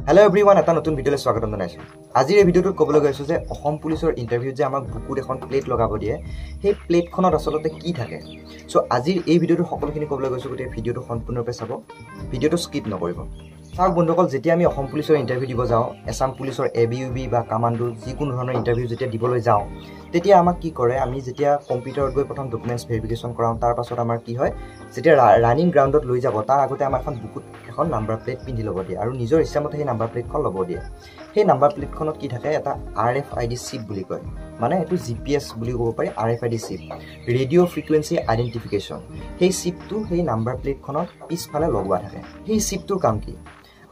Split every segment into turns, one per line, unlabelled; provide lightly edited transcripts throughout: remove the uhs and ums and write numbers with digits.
Hello everyone, এটা নতুন ভিডিওলৈ স্বাগতম জনাইছো। আজিৰ এই ভিডিওটোত ক'বলৈ গৈছো যে অসম পুলিচৰ ইন্টাৰভিউত যে আমাক বুকুত এখন প্লেট লগাব দিয়ে, সেই প্লেটখনত আসলতে কি থাকে। সো আজিৰ এই ভিডিওটো সকলোখিনি ক'বলৈ গৈছো, গতিকে ভিডিওটো সম্পূৰ্ণৰূপে চাব, ভিডিওটো স্কিপ নকৰিব। চাওক বন্ধুসকল, যেতিয়া আমি অসম পুলিচৰ ইন্টাৰভিউ দিব যাওঁ, এছাম পুলিচৰ ABUB বা কামাণ্ডো যিকোনো ধৰণৰ ইন্টাৰভিউ যেতিয়া দিবলৈ যাওঁ, তেতিয়া আমাক কি কৰে, আমি যেতিয়া কম্পিউটাৰত গৈ প্ৰথম ডকুমেণ্টছ ভেৰিফিকেশ্যন কৰাওঁ, তাৰ পাছত আমাৰ কি হয়, যেতিয়া ৰানিং গ্ৰাউণ্ডত লৈ যাব তাৰ আগতে আমাৰ এখন বুকুত এখন নাম্বাৰ প্লেট পিন্ধি ল'ব দিয়ে আৰু নিজৰ ইচ্ছামতে সেই নাম্বাৰ প্লেটখন ল'ব দিয়ে। সেই নাম্বাৰ প্লেটখনত কি থাকে, এটা RFID চিপ বুলি কয়, মানে এইটো GPS বুলি ক'ব পাৰি, RFID চিপ, ৰেডিঅ' ফ্ৰিকুৱেঞ্চি আইডেণ্টিফিকেশ্যন। সেই চিপটো সেই নাম্বাৰ প্লেটখনত পিছফালে লগোৱা থাকে। সেই চিপটোৰ কাম কি,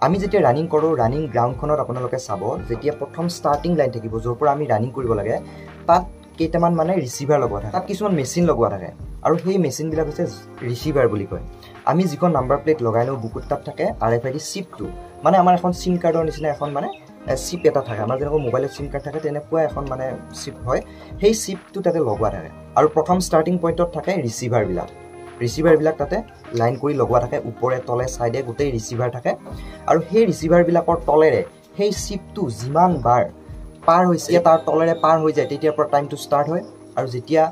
আমি যেতিয়া ৰানিং কৰোঁ, ৰানিং গ্ৰাউণ্ডখনত আপোনালোকে চাব, যেতিয়া প্ৰথম ষ্টাৰ্টিং লাইন থাকিব, য'ৰ পৰা আমি ৰানিং কৰিব লাগে, তাত কেইটামান মানে ৰিচিভাৰ লগোৱা থাকে, তাত কিছুমান মেচিন লগোৱা থাকে আৰু সেই মেচিনবিলাক হৈছে ৰিচিভাৰ বুলি কয়। আমি যিখন নাম্বাৰ প্লেট লগাই লওঁ বুকুত, তাত থাকে RFID চিপটো, মানে আমাৰ এখন চিম কাৰ্ডৰ নিচিনা এখন মানে চিপ এটা থাকে, আমাৰ যেনেকৈ মোবাইলত চিম কাৰ্ড থাকে তেনেকুৱা এখন মানে চিপ হয়, সেই চিপটো তাতে লগোৱা থাকে। আৰু প্ৰথম ষ্টাৰ্টিং পইণ্টত থাকে ৰিচিভাৰবিলাক তাতে লাইন কৰি লগোৱা থাকে, ওপৰে তলে ছাইডে গোটেই ৰিচিভাৰ থাকে। আৰু সেই ৰিচিভাৰবিলাকৰ তলেৰে সেই চিপটো যিমান বাৰ পাৰ হৈছে, তাৰ তলেৰে পাৰ হৈ যায়, তেতিয়াৰ পৰা টাইমটো ষ্টাৰ্ট হয়। আৰু যেতিয়া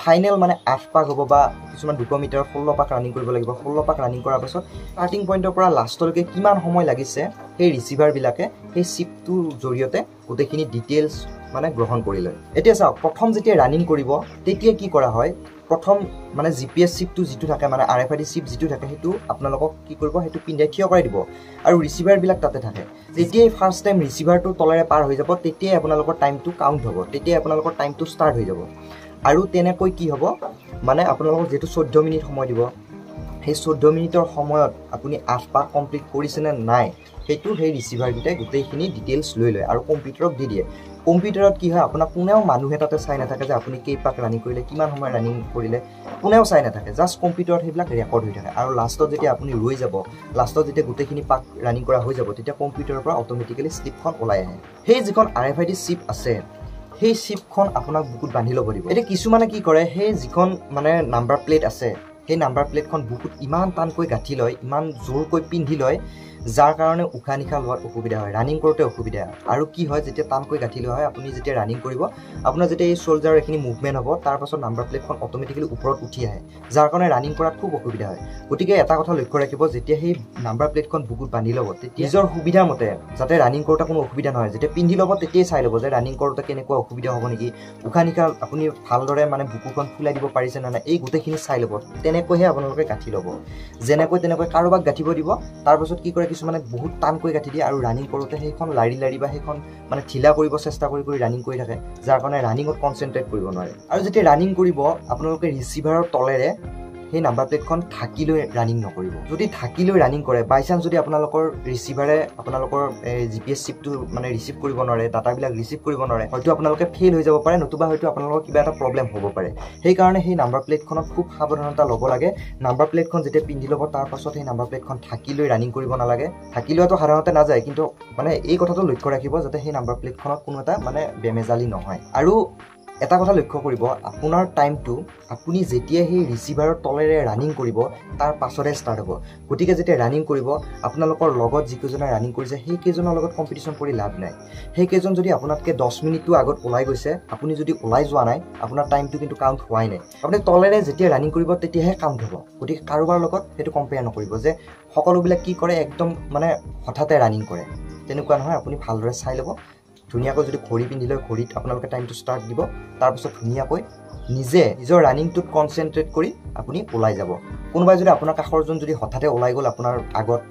ফাইনেল মানে 8 পাক হ'ব বা কিছুমান 200 মিটাৰত 16 পাক ৰানিং কৰিব লাগিব, 16 পাক ৰানিং কৰাৰ পাছত ষ্টাৰ্টিং পইণ্টৰ পৰা লাষ্টলৈকে কিমান সময় লাগিছে, সেই ৰিচিভাৰবিলাকে সেই চিপটোৰ জৰিয়তে গোটেইখিনি ডিটেইলছ মানে গ্ৰহণ কৰি লয়। এতিয়া চাওক, প্ৰথম যেতিয়া ৰানিং কৰিব তেতিয়া কি কৰা হয়, প্ৰথম মানে GPS চিপটো যিটো থাকে, মানে RFID চিপ যিটো থাকে, সেইটো আপোনালোকক কি কৰিব, সেইটো পিন্ধাই থিয় কৰাই দিব আৰু ৰিচিভাৰবিলাক তাতে থাকে। যেতিয়াই ফাৰ্ষ্ট টাইম ৰিচিভাৰটো তলেৰে পাৰ হৈ যাব, তেতিয়াই আপোনালোকৰ টাইমটো কাউণ্ট হ'ব, তেতিয়াই আপোনালোকৰ টাইমটো ষ্টাৰ্ট হৈ যাব। আৰু তেনেকৈ কি হ'ব, মানে আপোনালোকক যিহেতু 14 মিনিট সময় দিব, সেই 14 মিনিটৰ সময়ত আপুনি 8 পাক কমপ্লিট কৰিছেনে নাই, সেইটো সেই ৰিচিভাৰকেইটাই গোটেইখিনি ডিটেইলছ লৈ লয় আৰু কম্পিউটাৰক দি দিয়ে। কম্পিউটাৰত কি হয়, আপোনাক কোনেও মানুহে তাতে চাই নাথাকে যে আপুনি কেইপাক ৰানিং কৰিলে, কিমান সময় ৰানিং কৰিলে, কোনেও চাই নাথাকে, জাষ্ট কম্পিউটাৰত সেইবিলাক ৰেকৰ্ড হৈ থাকে। আৰু লাষ্টত যেতিয়া আপুনি ৰৈ যাব, লাষ্টত যেতিয়া গোটেইখিনি পাক ৰানিং কৰা হৈ যাব, তেতিয়া কম্পিউটাৰৰ পৰা অট'মেটিকেলি শ্লিপখন ওলাই আহে। সেই যিখন RFID চিপ আছে, সেই চিপখন আপোনাক বুকুত বান্ধি ল'ব দিব। এতিয়া কিছুমানে কি কৰে, সেই যিখন মানে নাম্বাৰ প্লেট আছে, সেই নাম্বাৰ প্লেটখন বুকুত ইমান টানকৈ গাঁঠি লয়, ইমান জোৰকৈ পিন্ধি লয়, যাৰ কাৰণে উশাহ নিশাহ লোৱাত অসুবিধা হয়, ৰানিং কৰোঁতে অসুবিধা হয়। আৰু কি হয়, যেতিয়া টানকৈ গাঁঠি লোৱা হয়, আপুনি যেতিয়া ৰানিং কৰিব, আপোনাৰ যেতিয়া এই শ্ব'ল্ডাৰৰ এইখিনি মুভমেণ্ট হ'ব, তাৰ পাছত নাম্বাৰ প্লেটখন অট'মেটিকেলি ওপৰত উঠি আহে, যাৰ কাৰণে ৰানিং কৰাত খুব অসুবিধা হয়। গতিকে এটা কথা লক্ষ্য ৰাখিব, যেতিয়া সেই নাম্বাৰ প্লেটখন বুকুত বান্ধি ল'ব, তেতিয়া নিজৰ সুবিধাৰ মতে, যাতে ৰানিং কৰোঁতে কোনো অসুবিধা নহয়, যেতিয়া পিন্ধি ল'ব তেতিয়াই চাই ল'ব যে ৰানিং কৰোঁতে কেনেকুৱা অসুবিধা হ'ব নেকি, উশাহ নিশাহ আপুনি ভালদৰে মানে বুকুখন ফুলাই দিব পাৰিছে নে নাই, এই গোটেইখিনি চাই ল'ব। তেনেকৈহে আপোনালোকে গাঁঠি ল'ব। যেনেকৈ তেনেকৈ কাৰোবাক গাঁঠিব দিব, তাৰপাছত কি কৰে, কিছুমানে বহুত টানকৈ গাঁঠি দিয়ে আৰু ৰানিং কৰোঁতে সেইখন লাৰি বা সেইখন মানে ঢিলা কৰিব চেষ্টা কৰি ৰানিং কৰি থাকে, যাৰ কাৰণে ৰানিঙত কনচেনট্ৰেট কৰিব নোৱাৰে। আৰু যেতিয়া ৰানিং কৰিব, আপোনালোকে ৰিচিভাৰৰ তলেৰে সেই নাম্বাৰ প্লেটখন ঢাকি লৈ ৰানিং নকৰিব। যদি ঢাকি লৈ ৰানিং কৰে, বাই চান্স যদি আপোনালোকৰ ৰিচিভাৰে আপোনালোকৰ GPS চিপটো মানে ৰিচিভ কৰিব নোৱাৰে, ডাটাবিলাক ৰিচিভ কৰিব নোৱাৰে, হয়তো আপোনালোকে ফেইল হৈ যাব পাৰে, নতুবা হয়তো আপোনালোকৰ কিবা এটা প্ৰব্লেম হ'ব পাৰে। সেইকাৰণে সেই নাম্বাৰ প্লেটখনত খুব সাৱধানতা ল'ব লাগে। নাম্বাৰ প্লেটখন যেতিয়া পিন্ধি ল'ব, তাৰ পাছত সেই নাম্বাৰ প্লেটখন ঢাকি লৈ ৰানিং কৰিব নালাগে। ঢাকি লোৱাটো সাধাৰণতে নাযায়, কিন্তু মানে এই কথাটো লক্ষ্য ৰাখিব যাতে সেই নাম্বাৰ প্লেটখনত কোনো এটা মানে বেমেজালি নহয়। আৰু এটা কথা লক্ষ্য কৰিব, আপোনাৰ টাইমটো আপুনি যেতিয়া সেই ৰিচিভাৰৰ তলেৰে ৰানিং কৰিব, তাৰ পাছতে ষ্টাৰ্ট হ'ব। গতিকে যেতিয়া ৰানিং কৰিব, আপোনালোকৰ লগত যিকেইজনে ৰানিং কৰিছে, সেইকেইজনৰ লগত কম্পিটিশ্যন কৰি লাভ নাই। সেইকেইজন যদি আপোনাতকৈ 10 মিনিটটো আগত ওলাই গৈছে, আপুনি যদি ওলাই যোৱা নাই, আপোনাৰ টাইমটো কিন্তু কাউণ্ট হোৱাই নাই। আপুনি তলেৰে যেতিয়া ৰানিং কৰিব, তেতিয়াহে কাউণ্ট হ'ব। গতিকে কাৰোবাৰ লগত সেইটো কম্পেয়াৰ নকৰিব যে সকলোবিলাক কি কৰে, একদম মানে হঠাতে ৰানিং কৰে, তেনেকুৱা নহয়। আপুনি ভালদৰে চাই ল'ব, ধুনীয়াকৈ যদি ঘড়ী পিন্ধি লয়, ঘড়ীত আপোনালোকে টাইমটো ষ্টাৰ্ট দিব, তাৰপিছত ধুনীয়াকৈ নিজৰ ৰানিংটোত কনচেনট্ৰেট কৰি আপুনি ওলাই যাব। কোনোবাই যদি আপোনাৰ কাষৰজন যদি হঠাতে ওলাই গ'ল আপোনাৰ আগত,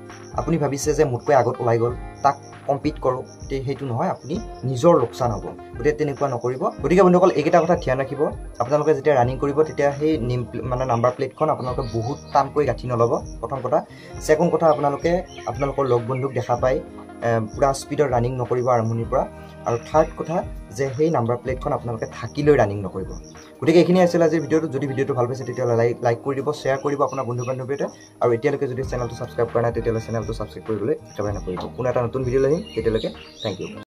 আপুনি ভাবিছে যে মোতকৈ আগত ওলাই গ'ল, তাক কম্পিট কৰোঁ, সেইটো নহয়, আপুনি নিজৰ লোকচান হ'ব। গতিকে তেনেকুৱা নকৰিব। গতিকে বন্ধুসকল, এইকেইটা কথা ধ্যান ৰাখিব। আপোনালোকে যেতিয়া ৰানিং কৰিব, তেতিয়া সেই মানে নাম্বাৰ প্লেটখন আপোনালোকে বহুত টানকৈ গাঁঠি নল'ব, প্ৰথম কথা। ছেকেণ্ড কথা, আপোনালোকৰ লগ বন্ধুক দেখা পাই পূৰা স্পীডত ৰানিং নকৰিব আৰম্ভণিৰ পৰা। আৰু থাৰ্ড কথা যে সেই নাম্বাৰ প্লেটখন আপোনালোকে ঢাকি লৈ ৰানিং নকৰিব। গতিকে এইখিনি আছিল আজিৰ ভিডিঅ'টো। যদি ভিডিঅ'টো ভাল পাইছে তেতিয়াহ'লে লাইক কৰি দিব, শ্বেয়াৰ কৰিব আপোনাৰ বন্ধু বান্ধৱীৰ। আৰু এতিয়ালৈকে যদি চেনেলটো ছাবস্ক্ৰাইব কৰা নাই, তেতিয়াহ'লে চেনেলটো ছাবস্ক্ৰাইব কৰিবলৈ একেবাৰে নকৰিব। কোনো এটা নতুন ভিডিঅ' আহিম, তেতিয়ালৈকে থেংক ইউ।